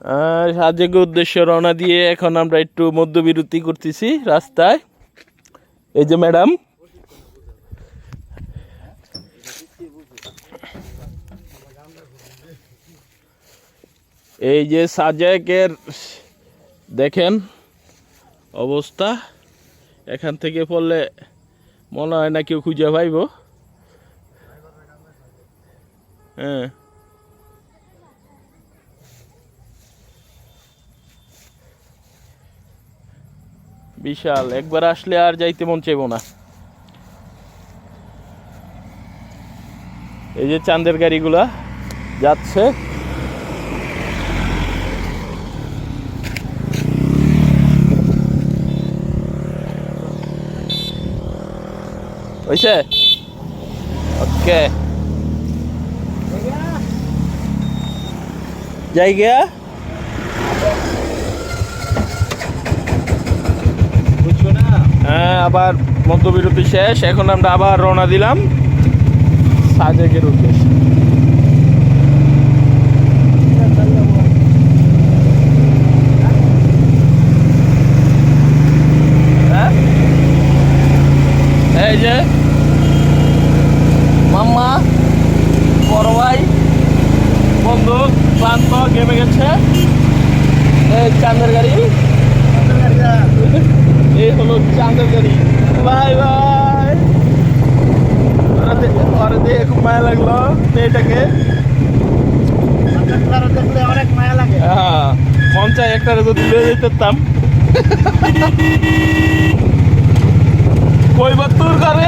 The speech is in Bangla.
আর সাজেক উদ্দেশ্যে রওনা দিয়ে এখন আমরা একটু মধ্যবিরতি করতেছি রাস্তায়। এই যে ম্যাডাম, এই যে সাজেকের দেখেন অবস্থা, এখান থেকে পড়লে মনে হয় না কেউ খুঁজে পাইব। হ্যাঁ, বিশাল, একবার আসলে আর যাইতে মন চাইব না। এই যে চাঁদের গাড়িগুলা যাচ্ছে। হইছে? ওকে, যাই গিয়া। হ্যাঁ, আবার মধ্যবিরতি শেষ, এখন আমরা আবার রওনা দিলাম সাজেকের উদ্দেশ্যে। এই যে মাম্মা, বড় ভাই, বন্ধু, ক্লান্ত, ঘেমে গেছে। এই চাঁদের গাড়ি, এই হলো চাঁদের গাড়ি। ভাই ভাই, ওরা দিয়ে খুব মায়া লাগলো মেয়েটাকে। অনেক মায়া লাগে। হ্যাঁ, মন চাই একটা যদি লিয়ে যেতাম। কই বা তোর ঘরে